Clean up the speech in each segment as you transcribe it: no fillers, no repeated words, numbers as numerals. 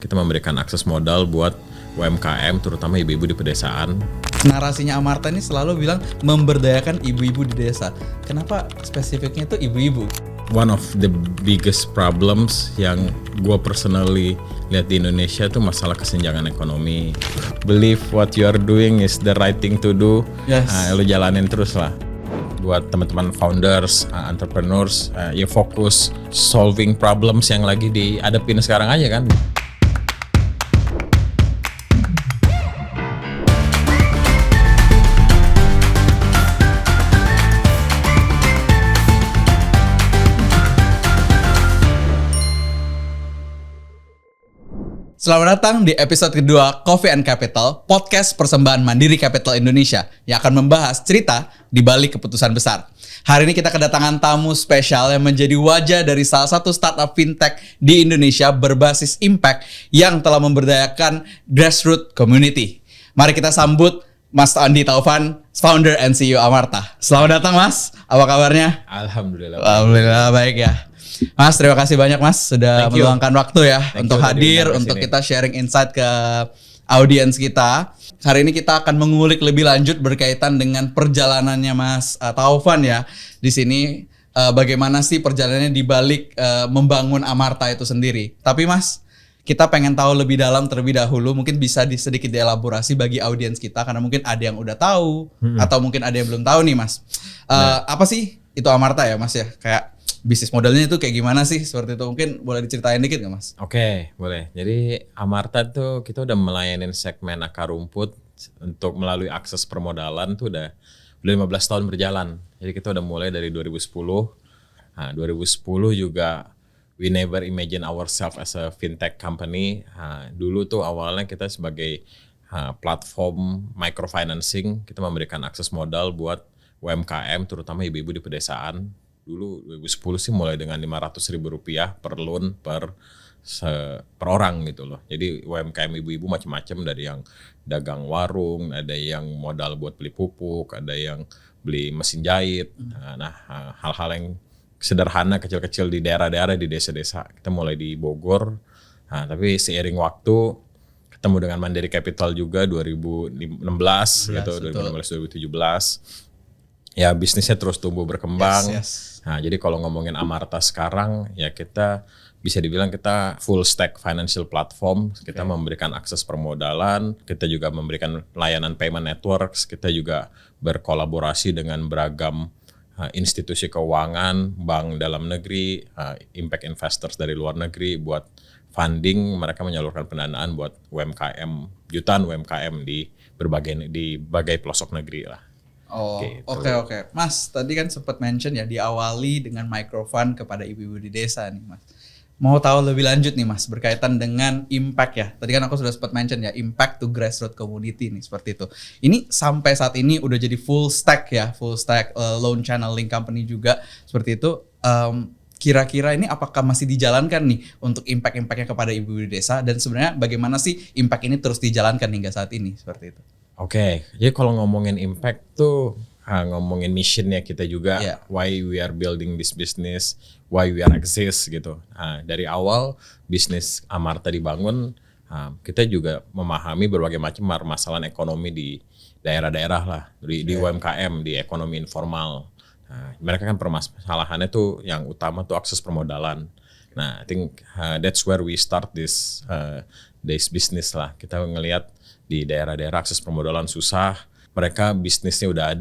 kita memberikan akses modal buat UMKM, terutama ibu-ibu di pedesaan. Narasinya Amarta ini selalu bilang memberdayakan ibu-ibu di desa. Kenapa spesifiknya itu ibu-ibu? One of the biggest problems yang gue personally lihat di Indonesia itu masalah kesenjangan ekonomi. Believe what you are doing is the right thing to do. Yes. Lu jalanin terus lah. Buat teman-teman founders, entrepreneurs, ya fokus solving problems yang lagi dihadapin sekarang aja kan. Selamat datang di episode kedua Coffee and Capital, podcast persembahan Mandiri Capital Indonesia yang akan membahas cerita di balik keputusan besar. Hari ini kita kedatangan tamu spesial yang menjadi wajah dari salah satu startup fintech di Indonesia berbasis impact yang telah memberdayakan grassroots community. Mari kita sambut Mas Andi Taufan, founder and CEO Amarta. Selamat datang Mas, apa kabarnya? Alhamdulillah. Alhamdulillah baik ya. Mas, terima kasih banyak Mas sudah meluangkan waktu ya untuk hadir, untuk kita sharing insight ke audiens kita. Hari ini kita akan mengulik lebih lanjut berkaitan dengan perjalanannya Mas Taufan ya. Di sini bagaimana sih perjalanannya di balik membangun Amarta itu sendiri. Tapi Mas, kita pengen tahu lebih dalam terlebih dahulu, mungkin bisa sedikit dielaborasi bagi audiens kita karena mungkin ada yang udah tahu atau mungkin ada yang belum tahu nih Mas. Apa sih itu Amarta ya Mas ya? Kayak bisnis modelnya itu kayak gimana sih seperti itu, mungkin boleh diceritain dikit nggak Mas? Oke, boleh. Jadi Amarta tuh kita udah melayanin segmen akar rumput untuk melalui akses permodalan tuh udah 15 tahun berjalan. Jadi kita udah mulai dari 2010. Nah, 2010 juga we never imagine ourselves as a fintech company. Nah, dulu tuh awalnya kita sebagai platform microfinancing, kita memberikan akses modal buat UMKM terutama ibu-ibu di pedesaan. Dulu 2010 sih mulai dengan Rp500.000 per loan per orang gitu loh. Jadi UMKM ibu-ibu macam-macam, dari yang dagang warung, ada yang modal buat beli pupuk, ada yang beli mesin jahit. Nah, hal-hal yang sederhana kecil-kecil di daerah-daerah, di desa-desa. Kita mulai di Bogor. Nah, tapi seiring waktu ketemu dengan Mandiri Capital juga 2016 gitu, 2016-2017. Ya bisnisnya terus tumbuh berkembang. Yes. Nah jadi kalau ngomongin Amarta sekarang ya kita bisa dibilang kita full stack financial platform. Kita memberikan akses permodalan, kita juga memberikan layanan payment networks, kita juga berkolaborasi dengan beragam institusi keuangan, bank dalam negeri, impact investors dari luar negeri buat funding. Mereka menyalurkan pendanaan buat UMKM, jutaan UMKM di berbagai pelosok negeri lah. Oh, oke. Mas, tadi kan sempat mention ya diawali dengan microfund kepada ibu-ibu di desa nih, Mas. Mau tahu lebih lanjut nih, Mas, berkaitan dengan impact ya. Tadi kan aku sudah sempat mention ya, impact to grassroots community nih, seperti itu. Ini sampai saat ini udah jadi full stack loan channeling company juga seperti itu. Kira-kira ini apakah masih dijalankan nih untuk impact-impactnya kepada ibu-ibu di desa, dan sebenarnya bagaimana sih impact ini terus dijalankan hingga saat ini seperti itu? Oke, jadi kalau ngomongin impact tuh ngomongin missionnya kita juga, why we are building this business, why we are exist gitu. Dari awal bisnis Amarta dibangun, kita juga memahami berbagai macam permasalahan ekonomi di daerah-daerah lah, di UMKM, di ekonomi informal. Mereka kan permasalahannya tuh yang utama tuh akses permodalan. Nah, I think that's where we start this business lah. Kita ngelihat di daerah-daerah akses permodalan susah, mereka bisnisnya udah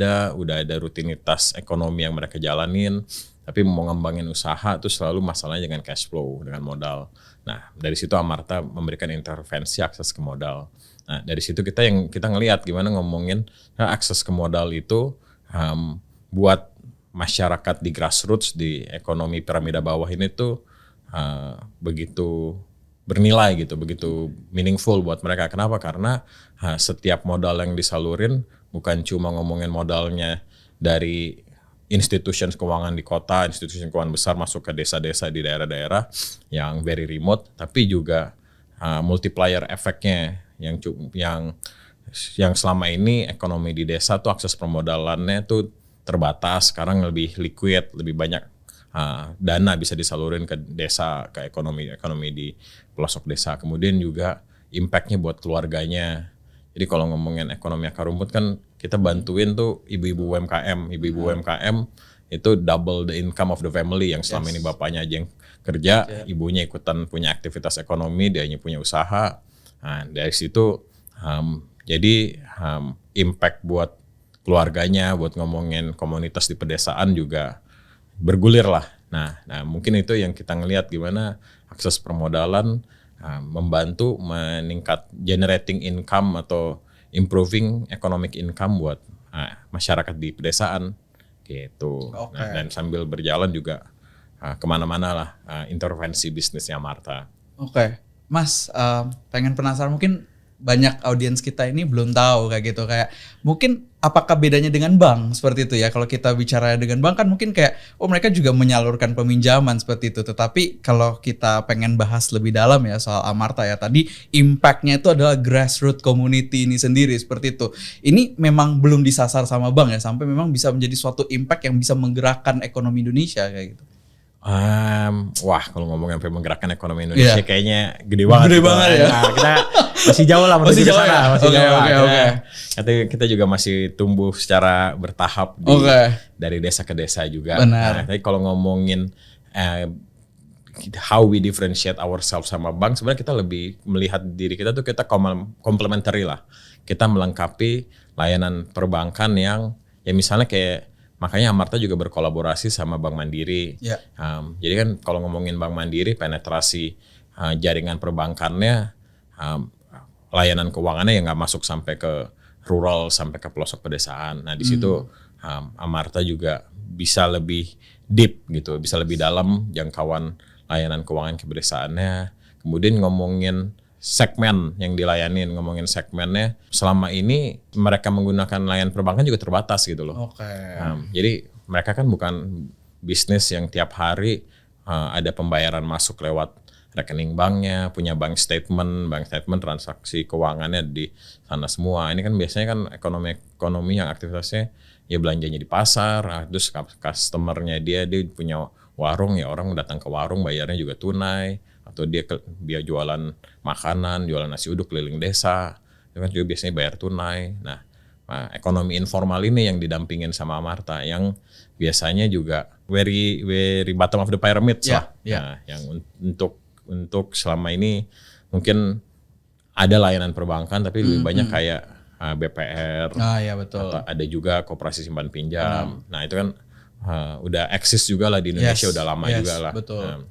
ada rutinitas ekonomi yang mereka jalanin, tapi mau ngembangin usaha tuh selalu masalahnya dengan cash flow, dengan modal. Nah, dari situ Amarta memberikan intervensi akses ke modal. Nah, dari situ kita ngelihat gimana ngomongin akses ke modal itu buat masyarakat di grassroots, di ekonomi piramida bawah ini tuh begitu bernilai gitu, begitu meaningful buat mereka. Kenapa? Karena setiap modal yang disalurin bukan cuma ngomongin modalnya dari institusi keuangan di kota, institusi keuangan besar masuk ke desa-desa di daerah-daerah yang very remote, tapi juga multiplier efeknya yang selama ini ekonomi di desa tuh akses permodalannya tuh terbatas, sekarang lebih liquid, lebih banyak dana bisa disalurin ke desa, ke ekonomi di pelosok desa. Kemudian juga impact-nya buat keluarganya. Jadi kalau ngomongin ekonomi akar rumput kan kita bantuin tuh ibu-ibu UMKM. Ibu-ibu UMKM itu double the income of the family yang selama ini bapaknya aja yang kerja, ibunya ikutan punya aktivitas ekonomi, dianya punya usaha. Nah, dari situ jadi impact buat keluarganya, buat ngomongin komunitas di pedesaan juga bergulir lah. Nah mungkin itu yang kita ngelihat gimana akses permodalan membantu meningkat generating income atau improving economic income buat masyarakat di pedesaan gitu. Nah, dan sambil berjalan juga kemana-mana lah intervensi bisnisnya Amarta. Oke. Mas, pengen penasaran, mungkin banyak audiens kita ini belum tahu kayak gitu, kayak mungkin apakah bedanya dengan bank seperti itu ya. Kalau kita bicara dengan bank kan mungkin kayak mereka juga menyalurkan peminjaman seperti itu, tetapi kalau kita pengen bahas lebih dalam ya soal Amarta ya, tadi impactnya itu adalah grassroots community ini sendiri seperti itu. Ini memang belum disasar sama bank ya, sampai memang bisa menjadi suatu impact yang bisa menggerakkan ekonomi Indonesia kayak gitu. Wah, kalau ngomongin sampai menggerakkan ekonomi Indonesia kayaknya gede banget. Gede banget ya. Nah, kita masih jauh lah menuju ke sana, ya? Masih jauh lah. Kita juga masih tumbuh secara bertahap dari desa ke desa juga. Benar. Nah, tapi kalau ngomongin how we differentiate ourselves sama bank, sebenarnya kita lebih melihat diri kita tuh kita complementary lah. Kita melengkapi layanan perbankan yang ya misalnya kayak makanya Amarta juga berkolaborasi sama Bank Mandiri. Jadi kan kalau ngomongin Bank Mandiri, penetrasi jaringan perbankannya, layanan keuangannya yang nggak masuk sampai ke rural, sampai ke pelosok pedesaan. Nah di situ Amarta juga bisa lebih deep gitu, bisa lebih dalam jangkauan layanan keuangan kepedesaannya. Kemudian ngomongin segmen yang dilayanin, ngomongin segmennya, selama ini mereka menggunakan layanan perbankan juga terbatas gitu loh. Jadi mereka kan bukan bisnis yang tiap hari ada pembayaran masuk lewat rekening banknya, punya bank statement transaksi keuangannya di sana semua. Ini kan biasanya kan ekonomi yang aktivitasnya ya belanjanya di pasar, terus customernya dia punya warung, ya orang datang ke warung bayarnya juga tunai. Atau dia jualan makanan, jualan nasi uduk keliling desa, itu kan juga biasanya bayar tunai. Nah, ekonomi informal ini yang didampingin sama Amarta, yang biasanya juga very bottom of the pyramid lah. Nah, yang untuk selama ini mungkin ada layanan perbankan, tapi lebih banyak kayak BPR, betul. Atau ada juga koperasi simpan pinjam. Nah itu kan udah eksis juga lah di Indonesia, udah lama juga lah.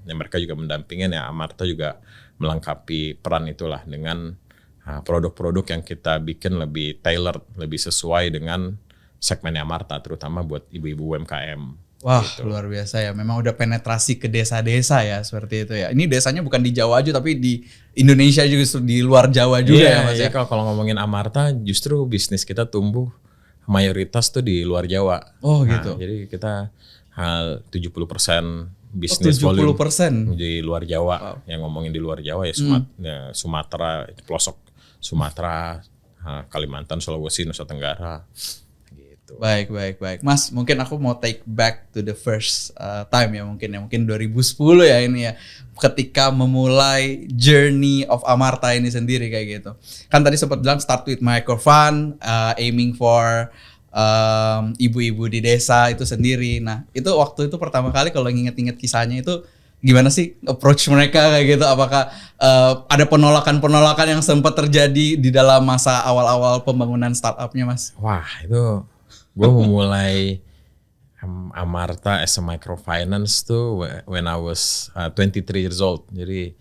Nah, mereka juga mendampingin ya, Amarta juga melengkapi peran itulah dengan produk-produk yang kita bikin lebih tailored, lebih sesuai dengan segmennya Amarta, terutama buat ibu-ibu UMKM. Wah gitu. Luar biasa ya, memang udah penetrasi ke desa-desa ya seperti itu ya. Ini desanya bukan di Jawa aja tapi di Indonesia juga, di luar Jawa juga ya Mas ya. Kalau ngomongin Amarta justru bisnis kita tumbuh mayoritas tuh di luar Jawa. Gitu. Jadi kita 70% bisnis volume di luar Jawa. Yang ngomongin di luar Jawa ya Sumatera, pelosok Sumatera, Kalimantan, Sulawesi, Nusa Tenggara. Gitu. Baik. Mas, mungkin aku mau take back to the first time ya mungkin 2010 ya ini ya. Ketika memulai journey of Amarta ini sendiri kayak gitu. Kan tadi sempat bilang start with microfund, aiming for ibu-ibu di desa itu sendiri. Nah, itu waktu itu pertama kali kalau inget-inget kisahnya itu gimana sih approach mereka kayak gitu? Apakah ada penolakan yang sempat terjadi di dalam masa awal-awal pembangunan startupnya, Mas? Wah, itu gue memulai Amarta as a microfinance tuh when I was 23 years old. Jadi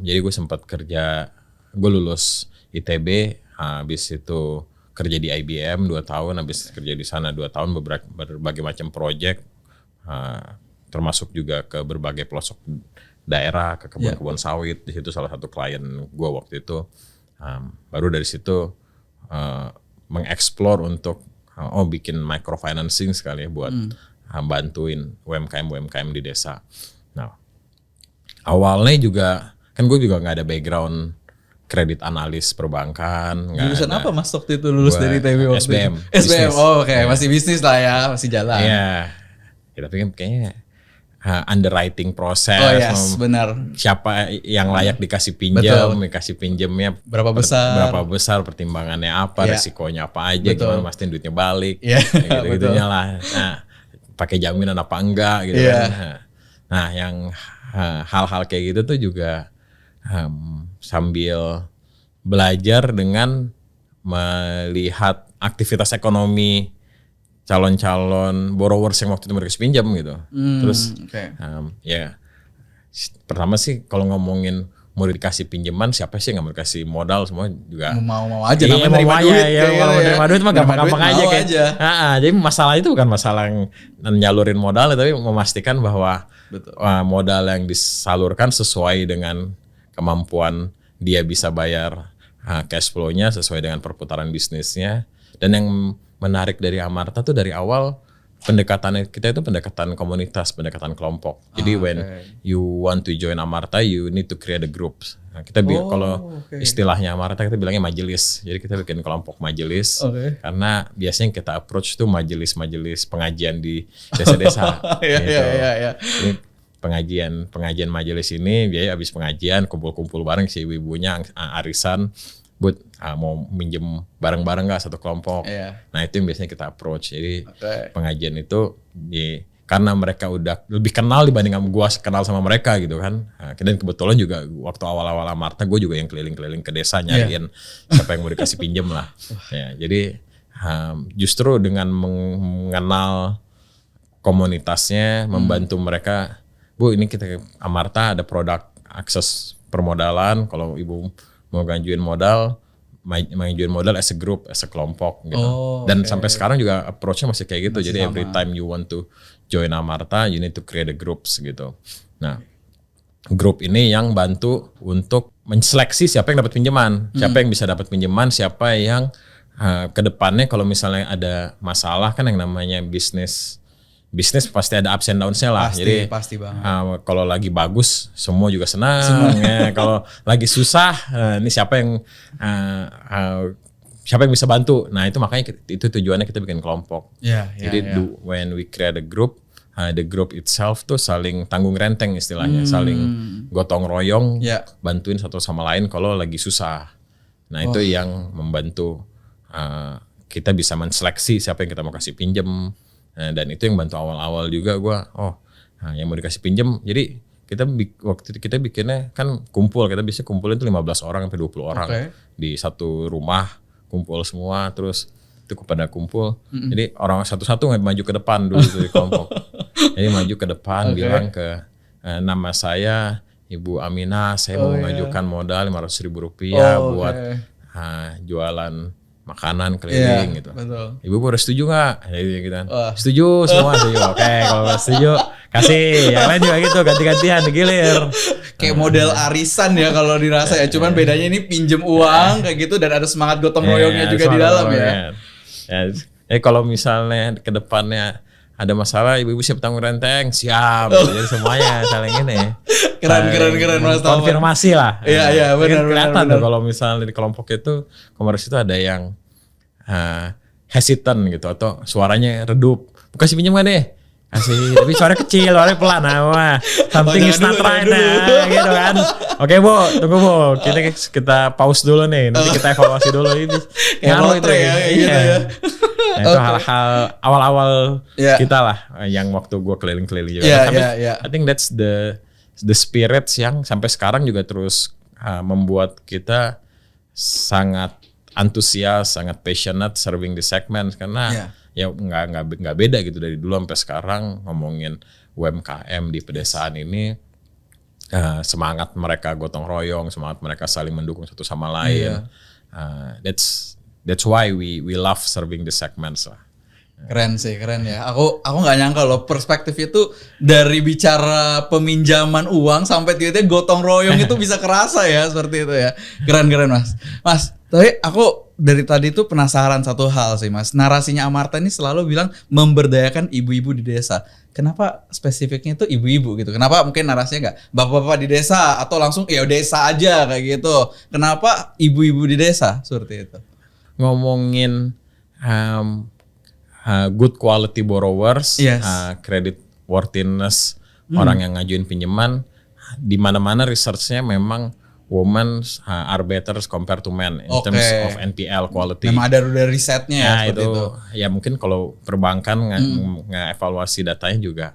gue sempat kerja, gue lulus ITB, habis itu kerja di IBM 2 tahun, habis kerja di sana 2 tahun berbagai macam project, termasuk juga ke berbagai pelosok daerah, ke kebun-kebun sawit. Di situ salah satu klien gue waktu itu. Baru dari situ mengeksplor untuk bikin microfinancing sekali ya buat bantuin UMKM di desa. Nah, awalnya juga kan gue juga nggak ada background kredit analis perbankan. Lulusan apa Mas waktu itu lulus dari ITB? SBM. Oke. Masih bisnis lah ya, masih jalan. Iya. Ya, tapi kan kayaknya underwriting proses, benar. Siapa yang layak dikasih pinjam, dikasih pinjamnya berapa besar, pertimbangannya apa, resikonya apa aja, gimana mastiin duitnya balik, gitu-gitunya lah. Nah, pakai jaminan apa enggak gitu kan. Nah, yang hal-hal kayak gitu tuh juga sambil belajar dengan melihat aktivitas ekonomi calon-calon borrowers yang waktu itu mereka pinjam gitu. Terus ya pertama sih kalau ngomongin mau dikasih pinjaman, siapa sih yang nggak mau dikasih modal, semua juga mau aja namanya nerima duit. Mau nerima duit mah gampang-gampang aja kayak. Jadi masalah itu bukan masalah nyalurin modal, tapi memastikan bahwa modal yang disalurkan sesuai dengan kemampuan dia bisa bayar cash flow-nya, sesuai dengan perputaran bisnisnya. Dan yang menarik dari Amarta tuh dari awal pendekatan kita itu pendekatan komunitas, pendekatan kelompok. Jadi when you want to join Amarta, you need to create a group. Nah, kita kalau istilahnya Amarta kita bilangnya majelis. Jadi kita bikin kelompok majelis karena biasanya kita approach tuh majelis-majelis pengajian di desa-desa. Jadi pengajian majelis ini biaya habis pengajian kumpul-kumpul bareng si ibu-ibunya arisan. Buat mau minjem bareng-bareng gak satu kelompok. Nah itu yang biasanya kita approach. Jadi pengajian itu karena mereka udah lebih kenal dibanding gue kenal sama mereka gitu kan. Dan kebetulan juga waktu awal-awal Amarta gue juga yang keliling-keliling ke desa nyariin siapa yang mau dikasih pinjem lah. Jadi justru dengan mengenal komunitasnya, membantu mereka. Bu ini kita Amarta ada produk akses permodalan. Kalau ibu mau ngajuin modal as a group, as a kelompok gitu. Dan sampai sekarang juga approach-nya masih kayak gitu. Jadi every time you want to join Amarta, you need to create a groups gitu. Nah, grup ini yang bantu untuk menseleksi siapa yang dapat pinjaman, siapa yang bisa dapat pinjaman, siapa yang ke depannya kalau misalnya ada masalah, kan yang namanya bisnis pasti ada ups and downs-nya lah. Jadi pasti banget. Kalau lagi bagus semua juga senang. Kalau lagi susah, ini siapa yang bisa bantu. Nah itu makanya itu tujuannya kita bikin kelompok. Jadi when we create a group, the group itself tuh saling tanggung renteng istilahnya, saling gotong royong, bantuin satu sama lain kalau lagi susah. Nah itu yang membantu kita bisa menseleksi siapa yang kita mau kasih pinjam. Dan itu yang bantu awal-awal juga gue, yang mau dikasih pinjam. Jadi waktu itu kita bikinnya kan kumpul, kita bisa kumpulin tuh 15 orang sampai 20 orang di satu rumah, kumpul semua, terus itu pada kumpul. Jadi orang satu-satu maju ke depan dulu dari kelompok. Jadi maju ke depan bilang ke nama saya Ibu Aminah, saya mau mengajukan modal Rp500.000 buat jualan makanan keliling gitu. Betul. Ibu udah setuju nggak? Gitu kan. Setuju semua setuju. Oke, kalau setuju kasih. Yang lain juga gitu, ganti-gantian digilir. Kayak model arisan ya kalau dirasa ya. Cuman bedanya ini pinjem uang kayak gitu dan ada semangat gotong royongnya juga di dalam ya. Kalau misalnya ke depannya ada masalah, ibu-ibu siap tanggung renteng, siap. Jadi semuanya saling ini. Keren Mas. Konfirmasi lah. Iya benar. Kelihatan tuh kalau misalnya di kelompok itu komersi itu ada yang hesitant gitu atau suaranya redup. Kasih pinjam gak deh? Kasih, tapi suaranya kecil, suaranya pelan. Something is not right gitu kan. Oke Bu, tunggu Bu. Kita pause dulu nih. Nanti kita evaluasi dulu ini. Ngaruh itu ya. Gitu ya. Nah, itu hal-hal awal-awal kita lah yang waktu gue keliling-keliling juga. I think that's the spirits yang sampai sekarang juga terus membuat kita sangat antusias, sangat passionate serving the segment karena ya nggak beda gitu dari dulu sampai sekarang ngomongin UMKM di pedesaan ini. Semangat mereka gotong royong, semangat mereka saling mendukung satu sama lain. That's why we love serving the segments lah. Keren ya. Aku nggak nyangka loh perspektif itu dari bicara peminjaman uang sampai tiba-tiba gotong royong itu bisa kerasa ya seperti itu ya. Keren Mas. Tapi aku dari tadi tuh penasaran satu hal sih Mas. Narasinya Amarta ini selalu bilang memberdayakan ibu-ibu di desa. Kenapa spesifiknya itu ibu-ibu gitu? Kenapa mungkin narasinya nggak bapak-bapak di desa atau langsung ya desa aja kayak gitu? Kenapa ibu-ibu di desa seperti itu? Ngomongin good quality borrowers, credit worthiness orang yang ngajuin pinjaman di mana-mana researchnya memang women are better compared to men in terms of NPL quality. Memang ada risetnya ya seperti itu. Ya mungkin kalau perbankan nge-evaluasi datanya juga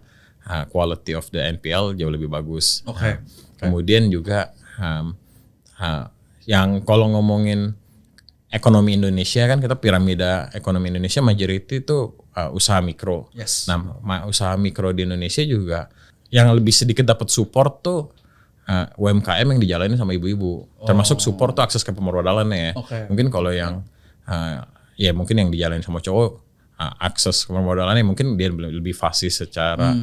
quality of the NPL jauh lebih bagus. Kemudian juga yang kalau ngomongin ekonomi Indonesia kan kita piramida ekonomi Indonesia majority itu usaha mikro. Nah, usaha mikro di Indonesia juga yang lebih sedikit dapat support tuh UMKM yang dijalani sama ibu-ibu. Termasuk support tuh akses ke pemodalannya ya. Mungkin kalau yang ya mungkin yang dijalani sama cowok akses ke pemodalannya mungkin dia lebih fasih secara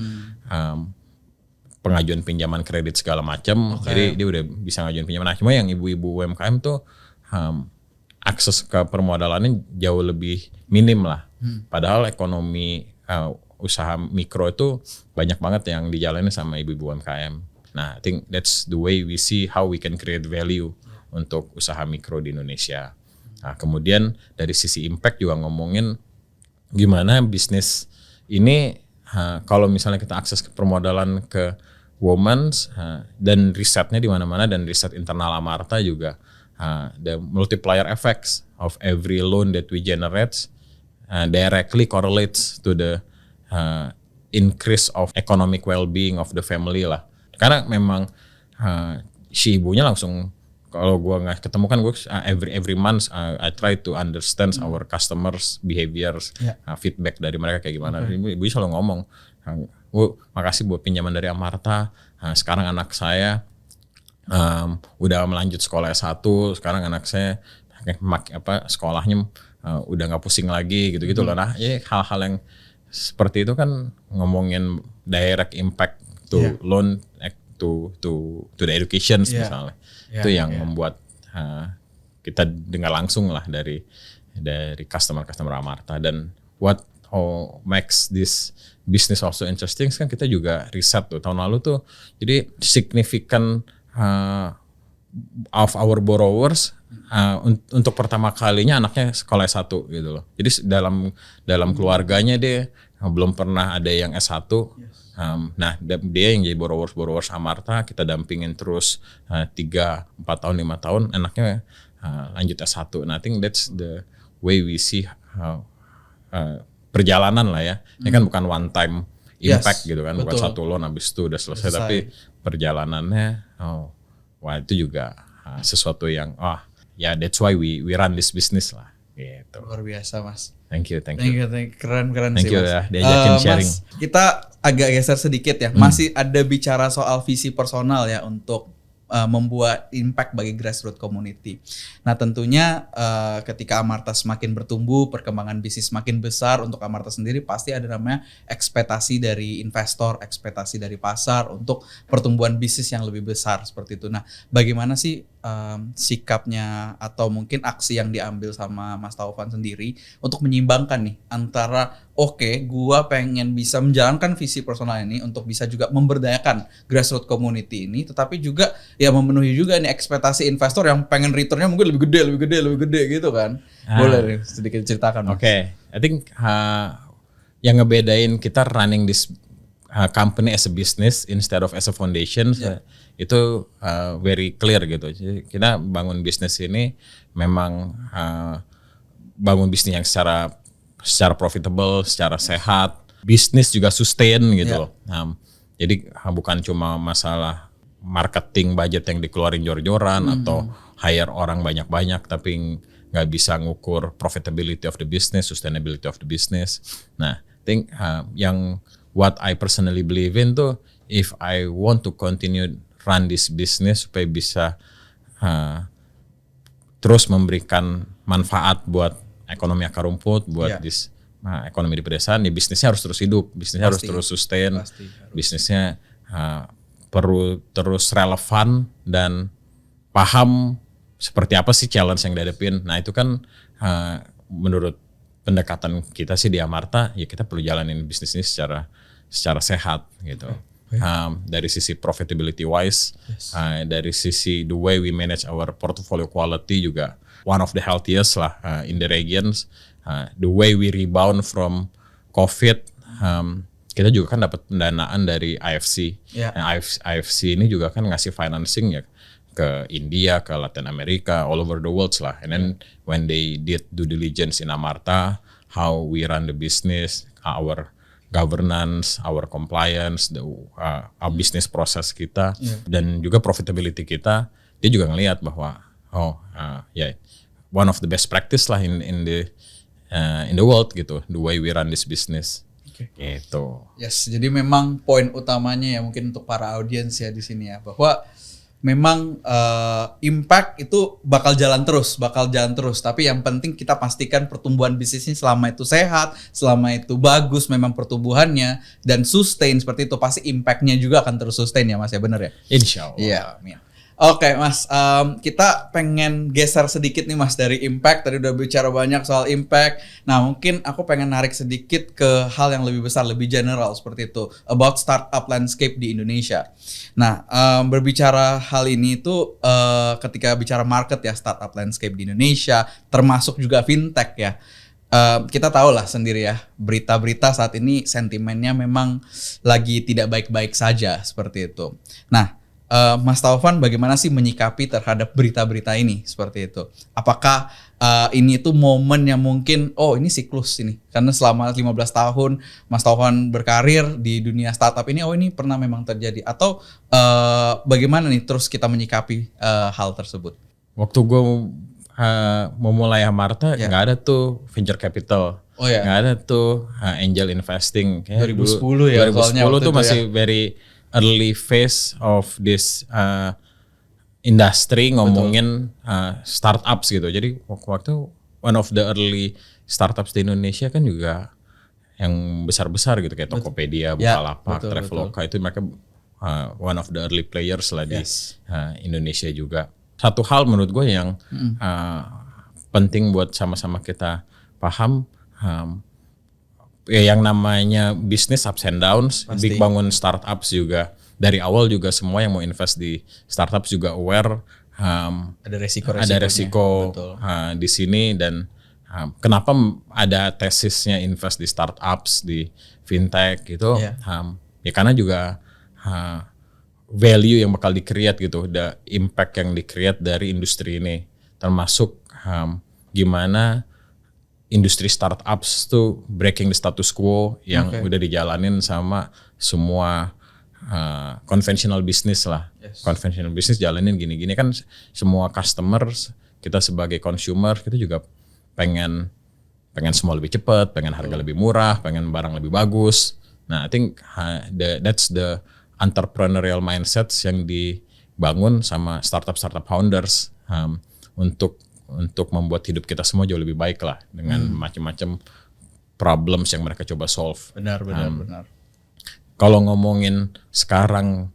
pengajuan pinjaman kredit segala macam. Jadi dia udah bisa ngajuin pinjaman. Nah, cuma yang ibu-ibu UMKM tuh akses ke permodalannya jauh lebih minim lah. Padahal ekonomi usaha mikro itu banyak banget yang dijalani sama ibu-ibu UMKM. Nah, I think that's the way we see how we can create value untuk usaha mikro di Indonesia. Nah, kemudian dari sisi impact juga ngomongin gimana bisnis ini kalau misalnya kita akses ke permodalan ke women dan risetnya di mana-mana dan riset internal Amarta juga the multiplier effects of every loan that we generate directly correlates to the increase of economic well-being of the family lah. Karena memang si ibunya langsung kalau gue nggak ketemu kan gue every month I try to understand our customers behaviors, feedback dari mereka kayak gimana. Ibu selalu ngomong, makasih buat pinjaman dari Amarta. Sekarang anak saya udah melanjut sekolah S1, sekarang anak saya sekolahnya udah nggak pusing lagi gitu-gitu loh. Nah, ya hal-hal yang seperti itu kan ngomongin direct impact to loan to the education misalnya. Itu yang membuat kita dengar langsung lah dari customer Amarta. Dan what makes this business also interesting kan kita juga riset tuh tahun lalu tuh. Jadi significant of our borrowers untuk pertama kalinya anaknya sekolah S1 gitu loh. Jadi dalam keluarganya dia belum pernah ada yang S1. Nah dia yang jadi borrowers Amarta, kita dampingin terus 3, 4 tahun, 5 tahun, anaknya lanjut S1. Nah, I think that's the way we see perjalanan lah ya. Ini kan bukan one time impact gitu kan, bukan satu loan habis itu udah selesai. Tapi perjalanannya, wah itu juga sesuatu yang, ya that's why we run this business lah. Gitu. Luar biasa Mas. Thank you. Keren Thank sih you Mas. Ya, diajakin sharing. Mas, kita agak geser sedikit ya. Masih ada bicara soal visi personal ya untuk membuat impact bagi grassroots community. Nah tentunya ketika Amarta semakin bertumbuh, perkembangan bisnis semakin besar untuk Amarta sendiri pasti ada namanya ekspektasi dari investor, ekspektasi dari pasar untuk pertumbuhan bisnis yang lebih besar seperti itu. Nah bagaimana sih sikapnya atau mungkin aksi yang diambil sama Mas Taufan sendiri untuk menyeimbangkan nih antara gua pengen bisa menjalankan visi personal ini untuk bisa juga memberdayakan grassroots community ini, tetapi juga ya memenuhi juga nih ekspektasi investor yang pengen returnnya mungkin lebih gede gitu kan. Boleh nih sedikit ceritakan. I think yang ngebedain kita running this company as a business instead of as a foundation itu very clear gitu. Jadi kita bangun bisnis ini memang bangun bisnis yang secara profitable, secara sehat, bisnis juga sustain gitu loh. Jadi bukan cuma masalah marketing budget yang dikeluarin jor-joran atau hire orang banyak-banyak tapi nggak bisa ngukur profitability of the business, sustainability of the business. Nah, I think yang what I personally believe in tuh, if I want to continue run this business supaya bisa terus memberikan manfaat buat ekonomi akar rumput, buat ekonomi di pedesaan, ya bisnisnya harus terus hidup, bisnisnya harus terus sustain, bisnisnya perlu terus relevan dan paham seperti apa sih challenge yang dihadapin. Nah itu kan menurut pendekatan kita sih di Amarta, ya kita perlu jalanin bisnis ini secara sehat gitu. Dari sisi profitability wise, dari sisi the way we manage our portfolio quality juga one of the healthiest lah in the regions. The way we rebound from COVID, kita juga kan dapat pendanaan dari IFC. Nah, IFC ini juga kan ngasih financing ya ke India, ke Latin America, all over the world lah. And then when they did due diligence in Amarta, how we run the business, our governance, our compliance, our business process kita, dan juga profitability kita, dia juga ngelihat bahwa one of the best practice lah in the world gitu, the way we run this business. Gitu. Yes, jadi memang poin utamanya ya mungkin untuk para audiens ya di sini ya, bahwa memang impact itu bakal jalan terus, tapi yang penting kita pastikan pertumbuhan bisnisnya selama itu sehat, selama itu bagus memang pertumbuhannya dan sustain seperti itu, pasti impactnya juga akan terus sustain ya Mas ya, benar ya? Insya Allah. Iya, amin. Oke Mas, kita pengen geser sedikit nih Mas dari impact. Tadi udah bicara banyak soal impact. Nah mungkin aku pengen narik sedikit ke hal yang lebih besar, lebih general seperti itu, about startup landscape di Indonesia. Nah berbicara hal ini itu ketika bicara market ya, startup landscape di Indonesia, termasuk juga fintech ya. Kita tahu lah sendiri ya, berita-berita saat ini sentimennya memang lagi tidak baik-baik saja seperti itu. Nah Mas Taufan bagaimana sih menyikapi terhadap berita-berita ini seperti itu? Apakah ini tuh momen yang mungkin ini siklus ini? Karena selama 15 tahun Mas Taufan berkarir di dunia startup ini, ini pernah memang terjadi. Atau bagaimana nih terus kita menyikapi hal tersebut? Waktu gue memulai Amarta nggak ada tuh venture capital. Nggak ada tuh angel investing. 2010 ya. 2010 tuh masih very early phase of this industry ngomongin startups gitu. Jadi waktu one of the early startups di Indonesia kan juga yang besar-besar gitu kayak Tokopedia, Bukalapak, Traveloka itu mereka one of the early players lah di Indonesia juga. Satu hal menurut gue yang penting buat sama-sama kita paham, yang namanya bisnis ups and downs, big bangun startups juga dari awal juga semua yang mau invest di startups juga aware ada resiko di sini dan kenapa ada tesisnya invest di startups di fintech gitu ya karena juga value yang bakal di-create gitu, the impact yang di-create dari industri ini termasuk gimana industri startups tuh breaking the status quo yang udah dijalanin sama semua conventional business lah. Conventional business jalanin gini-gini kan semua customers, kita sebagai consumer kita juga pengen semua lebih cepat, pengen harga lebih murah, pengen barang lebih bagus. Nah, I think that's the entrepreneurial mindset yang dibangun sama startup founders untuk membuat hidup kita semua jauh lebih baik lah dengan macam-macam problems yang mereka coba solve. Benar. Kalau ngomongin sekarang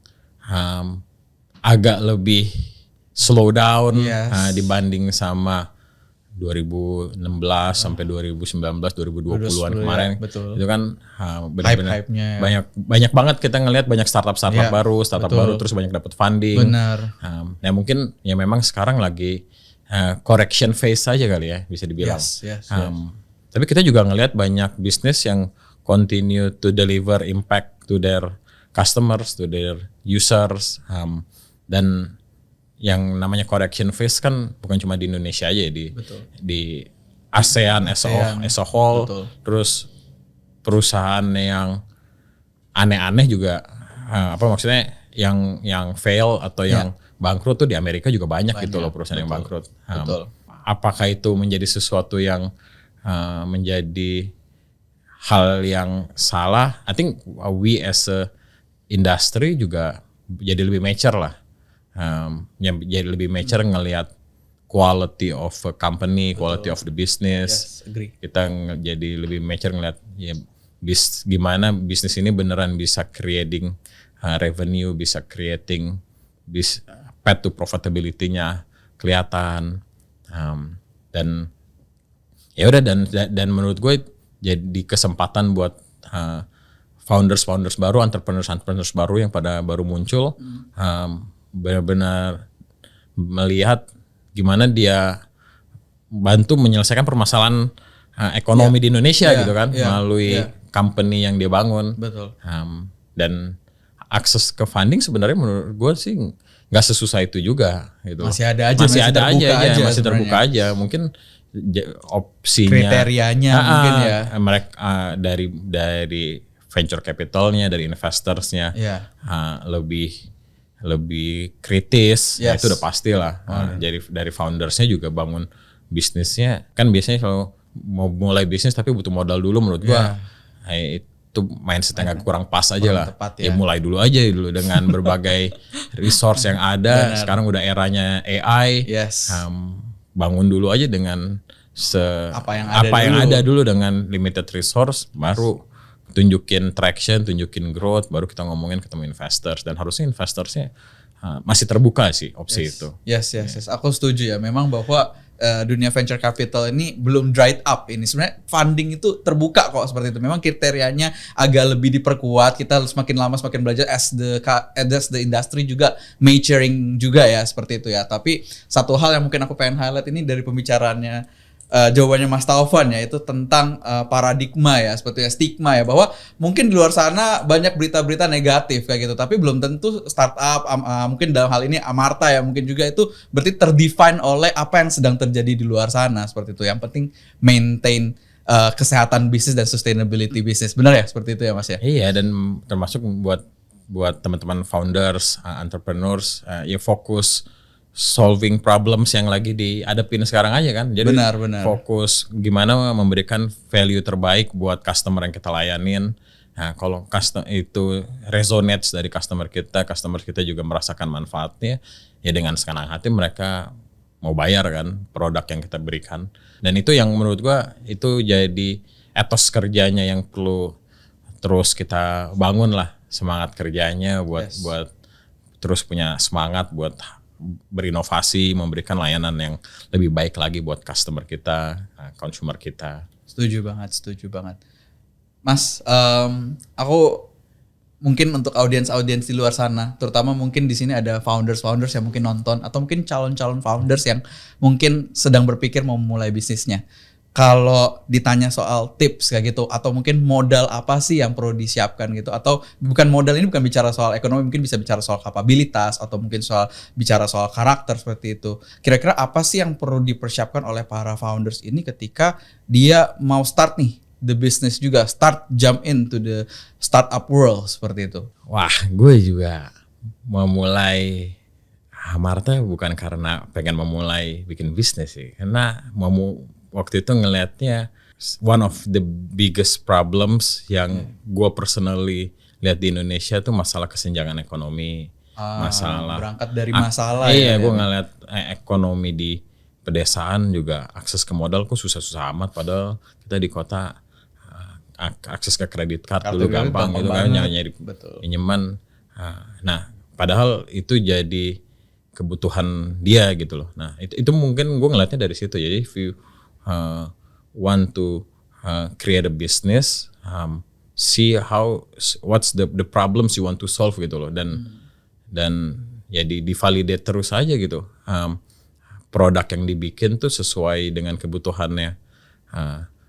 agak lebih slow down dibanding sama 2016 sampai 2019 2020-an kemarin. Itu kan benar-benar banyak banget kita ngelihat banyak startup baru, terus banyak dapat funding. Benar. Nah, mungkin ya memang sekarang lagi correction phase saja kali ya bisa dibilang. Tapi kita juga ngelihat banyak bisnis yang continue to deliver impact to their customers, to their users, dan yang namanya correction phase kan bukan cuma di Indonesia aja di ASEAN as a whole. Terus perusahaan yang aneh-aneh juga maksudnya yang fail atau yang bangkrut tuh di Amerika juga banyak gitu loh perusahaan yang bangkrut. Apakah itu menjadi sesuatu yang menjadi hal yang salah? I think we as a industry juga jadi lebih mature lah. Jadi lebih mature ngelihat quality of a company, quality of the business. Kita jadi lebih mature ngelihat gimana bisnis ini beneran bisa creating revenue, bisa creating path to profitability-nya kelihatan, dan ya udah dan menurut gue jadi kesempatan buat founders baru, entrepreneurs baru yang pada baru muncul, benar-benar melihat gimana dia bantu menyelesaikan permasalahan ekonomi di Indonesia gitu kan, melalui company yang dia bangun. Betul. Dan akses ke funding sebenarnya menurut gue sih nggak sesusah itu juga gitu. Masih ada aja, masih terbuka aja. Mungkin opsinya, kriterianya mungkin ya. Mereka dari venture capitalnya, dari investorsnya lebih kritis. Nah, itu udah pastilah. Dari foundersnya juga bangun bisnisnya, kan biasanya kalau mau mulai bisnis tapi butuh modal dulu menurut gua. Itu mindset yang kurang pas aja lah. Tepat, ya mulai dulu aja dulu dengan berbagai resource yang ada. Sekarang udah eranya AI. Bangun dulu aja dengan apa yang ada dulu dengan limited resource, baru tunjukin traction, tunjukin growth, baru kita ngomongin ketemu investors, dan harusnya investorsnya masih terbuka sih opsi itu. Yes. Aku setuju ya. Memang bahwa dunia venture capital ini belum dried up ini. Sebenarnya funding itu terbuka kok seperti itu. Memang kriterianya agak lebih diperkuat. Kita semakin lama semakin belajar as the industry juga maturing juga ya seperti itu ya. Tapi satu hal yang mungkin aku pengen highlight ini dari pembicaraannya jawabannya Mas Taufan ya, itu tentang paradigma ya, seperti stigma ya, bahwa mungkin di luar sana banyak berita-berita negatif kayak gitu, tapi belum tentu startup mungkin dalam hal ini Amarta ya mungkin juga itu berarti terdefine oleh apa yang sedang terjadi di luar sana seperti itu. Yang penting maintain kesehatan bisnis dan sustainability bisnis. Benar ya seperti itu ya Mas ya? Iya, dan termasuk buat teman-teman founders, entrepreneurs ya fokus solving problems yang lagi dihadapin sekarang aja kan. Jadi benar. Fokus gimana memberikan value terbaik buat customer yang kita layanin. Nah, kalau customer itu resonates dari customer kita juga merasakan manfaatnya, ya dengan senang hati mereka mau bayar kan produk yang kita berikan. Dan itu yang menurut gua itu jadi etos kerjanya yang perlu terus kita bangun lah, semangat kerjanya buat terus punya semangat buat berinovasi, memberikan layanan yang lebih baik lagi buat customer kita, consumer kita. Setuju banget. Mas, aku mungkin untuk audiens di luar sana, terutama mungkin di sini ada founders yang mungkin nonton, atau mungkin calon founders yang mungkin sedang berpikir mau memulai bisnisnya. Kalau ditanya soal tips kayak gitu, atau mungkin modal apa sih yang perlu disiapkan gitu, atau bukan modal ini bukan bicara soal ekonomi, mungkin bisa bicara soal kapabilitas, atau mungkin bicara soal karakter seperti itu. Kira-kira apa sih yang perlu dipersiapkan oleh para founders ini ketika dia mau start nih the business juga, jump into the startup world seperti itu? Wah, gue juga memulai Amarta bukan karena pengen memulai bikin bisnis sih, karena waktu itu ngelihatnya one of the biggest problems yang gue personally lihat di Indonesia tuh masalah kesenjangan ekonomi, masalah berangkat dari masalah. Iya, gue ngeliat ekonomi di pedesaan juga akses ke modal kok susah-susah amat, padahal kita di kota akses ke kredit card dulu gampang gitu kan, nyari pinjaman. Nah, padahal itu jadi kebutuhan dia gitu loh. Nah, itu mungkin gue ngeliatnya dari situ. Jadi if you want to create a business, see what's the problems you want to solve gitu loh, dan ya di-validate terus aja gitu, produk yang dibikin tuh sesuai dengan kebutuhannya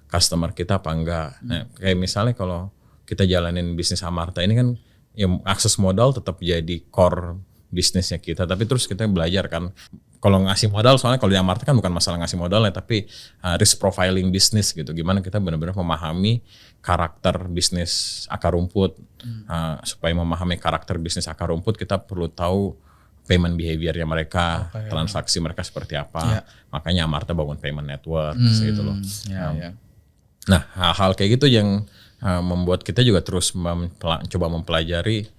customer kita apa enggak. Nah, kayak misalnya kalau kita jalanin bisnis Amarta ini kan ya akses modal tetap jadi core bisnisnya kita, tapi terus kita belajar kan. Kalau ngasih modal, soalnya kalau di Amarta kan bukan masalah ngasih modal ya, tapi risk profiling bisnis gitu. Gimana kita benar-benar memahami karakter bisnis akar rumput. Supaya memahami karakter bisnis akar rumput, kita perlu tahu payment behaviornya mereka, transaksi mereka seperti apa. Makanya Amarta bangun payment network gitu loh. Nah, hal-hal kayak gitu yang membuat kita juga terus coba mempelajari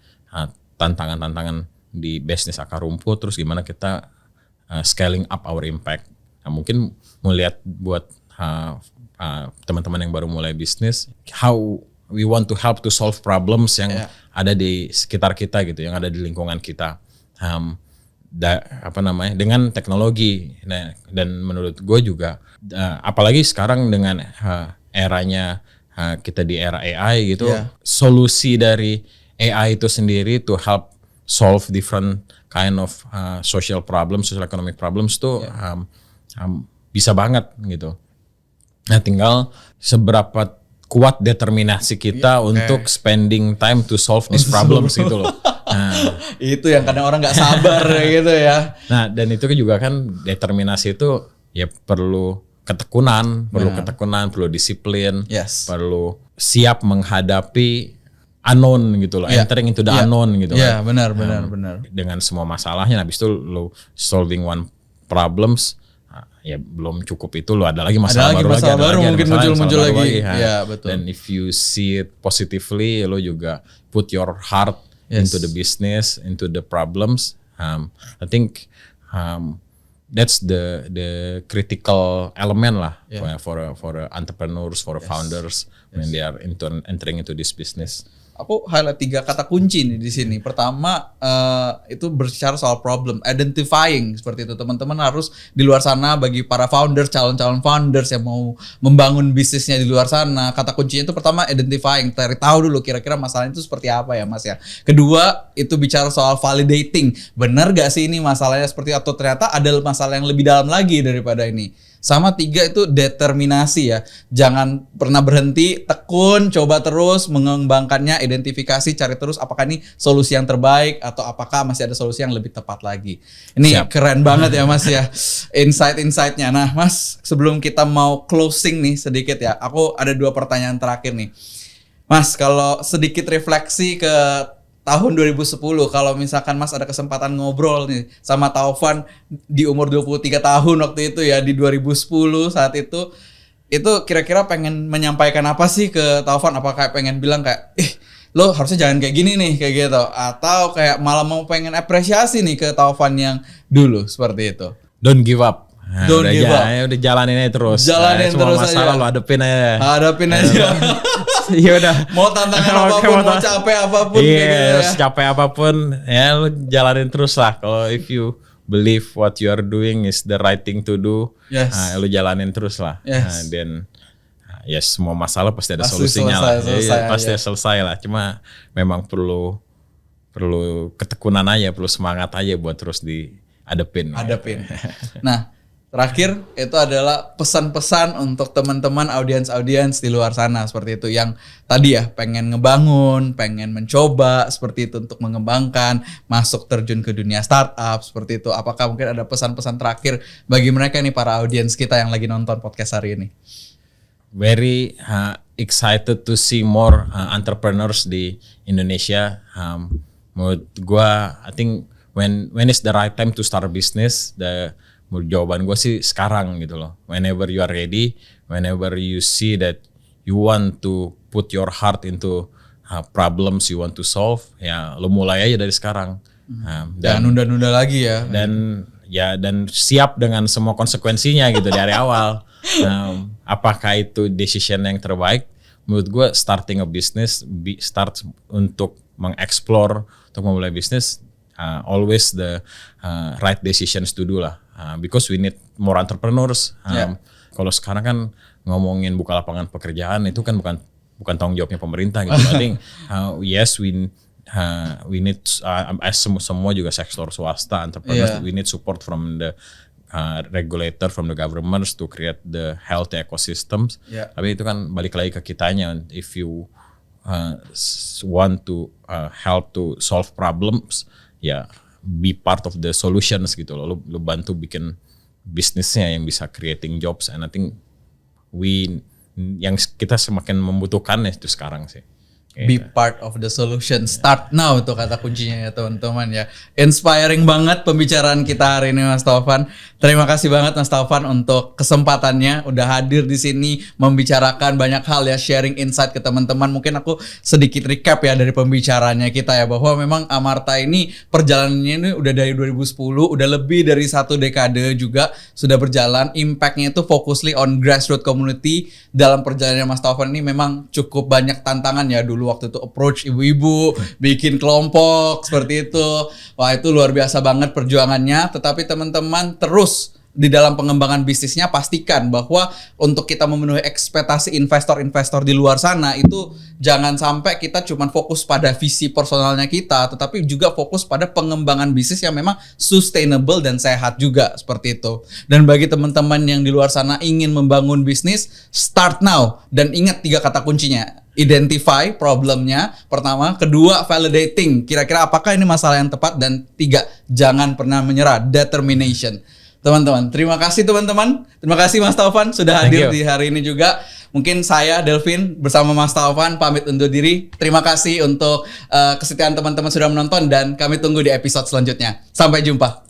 tantangan-tantangan di bisnis akar rumput, terus gimana kita scaling up our impact. Nah, mungkin melihat buat teman-teman yang baru mulai bisnis, how we want to help to solve problems yang ada di sekitar kita gitu, yang ada di lingkungan kita, dengan teknologi. Nah, dan menurut gue juga, apalagi sekarang dengan eranya kita di era AI gitu, solusi dari AI itu sendiri to help solve different kind of social economic problems tuh bisa banget gitu. Nah, tinggal seberapa kuat determinasi kita untuk spending time to solve these problems gitu loh. Nah, itu yang kadang orang nggak sabar gitu ya. Nah, dan itu juga kan determinasi itu ya perlu ketekunan, perlu disiplin, perlu siap menghadapi unknown gitu loh, entering into the unknown gitu kan. Benar. Dengan semua masalahnya, habis itu lo solving one problems, ya belum cukup itu, lo ada lagi masalah baru, mungkin muncul lagi. Ya, betul. Dan if you see it positively, lo juga put your heart into the business, into the problems. I think that's the critical element lah for entrepreneurs, for founders when they are entering into this business. Aku highlight 3 kata kunci nih di sini. Pertama itu berbicara soal problem, identifying seperti itu. Teman-teman harus di luar sana, bagi para founders, calon-calon founders yang mau membangun bisnisnya di luar sana, kata kuncinya itu pertama identifying, cari tahu dulu kira-kira masalahnya itu seperti apa ya Mas ya. Kedua itu bicara soal validating, benar gak sih ini masalahnya seperti, atau ternyata ada masalah yang lebih dalam lagi daripada ini. Sama 3 itu determinasi ya. Jangan pernah berhenti, tekun, coba terus mengembangkannya, identifikasi, cari terus apakah ini solusi yang terbaik atau apakah masih ada solusi yang lebih tepat lagi. Ini keren banget ya Mas ya, insight-insightnya. Nah Mas, sebelum kita mau closing nih sedikit ya, aku ada 2 pertanyaan terakhir nih. Mas, kalau sedikit refleksi ke tahun 2010, kalau misalkan Mas ada kesempatan ngobrol nih sama Taufan di umur 23 tahun waktu itu ya, di 2010 saat itu kira-kira pengen menyampaikan apa sih ke Taufan? Apakah pengen bilang kayak, lo harusnya jangan kayak gini nih, kayak gitu, atau kayak malah mau pengen apresiasi nih ke Taufan yang dulu seperti itu? Don't give up. Nah, udah jalanin aja terus. Jalanin semua terus masalah aja. lo hadepin aja. Ya udah. Mau tantangan apapun, mau capek apapun, harus capek apapun, ya lo jalanin terus lah. Kalau if you believe what you are doing is the right thing to do, lo jalanin terus lah. Dan semua masalah pasti ada solusinya lah. Pasti selesai lah. Cuma memang perlu ketekunan aja, perlu semangat aja buat terus dihadepin. Nah, terakhir itu adalah pesan-pesan untuk teman-teman audiens di luar sana seperti itu, yang tadi ya pengen ngebangun, pengen mencoba seperti itu untuk mengembangkan, masuk terjun ke dunia startup seperti itu. Apakah mungkin ada pesan-pesan terakhir bagi mereka nih, para audiens kita yang lagi nonton podcast hari ini? Very excited to see more entrepreneurs di Indonesia. Menurut gua, I think when is the right time to start a business? Jawaban gue sih sekarang gitu loh. Whenever you are ready, whenever you see that you want to put your heart into problems you want to solve, ya lo mulai aja dari sekarang. Jangan nunda-nunda lagi ya. Dan siap dengan semua konsekuensinya gitu dari awal. Apakah itu decision yang terbaik? Menurut gue starting a business, start untuk mengeksplor, untuk memulai bisnis, always the right decisions to do lah. Because we need more entrepreneurs. Kalau sekarang kan ngomongin buka lapangan pekerjaan itu kan bukan tanggung jawabnya pemerintah gitu. I think yes we need semua juga sektor swasta, entrepreneurs, we need support from the regulator, from the governments to create the healthy ecosystems. Tapi itu kan balik lagi ke kitanya. If you want to help to solve problems, be part of the solutions gitu loh. Lu bantu bikin bisnisnya yang bisa creating jobs, and I think yang kita semakin membutuhkan itu sekarang sih. Be part of the solution. Start now itu kata kuncinya ya teman-teman ya. Inspiring banget pembicaraan kita hari ini Mas Taufan. Terima kasih banget Mas Taufan untuk kesempatannya udah hadir di sini membicarakan banyak hal ya, sharing insight ke teman-teman. Mungkin aku sedikit recap ya dari pembicaranya kita ya, bahwa memang Amarta ini perjalanannya ini udah dari 2010, udah lebih dari 1 dekade juga sudah berjalan. Impact-nya itu focusly on grassroots community. Dalam perjalanannya Mas Taufan ini memang cukup banyak tantangan ya. Dulu waktu itu approach ibu-ibu, bikin kelompok seperti itu. Wah, itu luar biasa banget perjuangannya. Tetapi teman-teman terus di dalam pengembangan bisnisnya pastikan bahwa untuk kita memenuhi ekspektasi investor-investor di luar sana itu jangan sampai kita cuma fokus pada visi personalnya kita, tetapi juga fokus pada pengembangan bisnis yang memang sustainable dan sehat juga seperti itu. Dan bagi teman-teman yang di luar sana ingin membangun bisnis, start now. Dan ingat 3 kata kuncinya. Identify problemnya, pertama. Kedua, validating. Kira-kira apakah ini masalah yang tepat? Dan 3, jangan pernah menyerah. Determination. Teman-teman, terima kasih teman-teman. Terima kasih Mas Taufan sudah hadir di hari ini juga. Mungkin saya, Delvin, bersama Mas Taufan pamit undur diri. Terima kasih untuk kesetiaan teman-teman sudah menonton dan kami tunggu di episode selanjutnya. Sampai jumpa.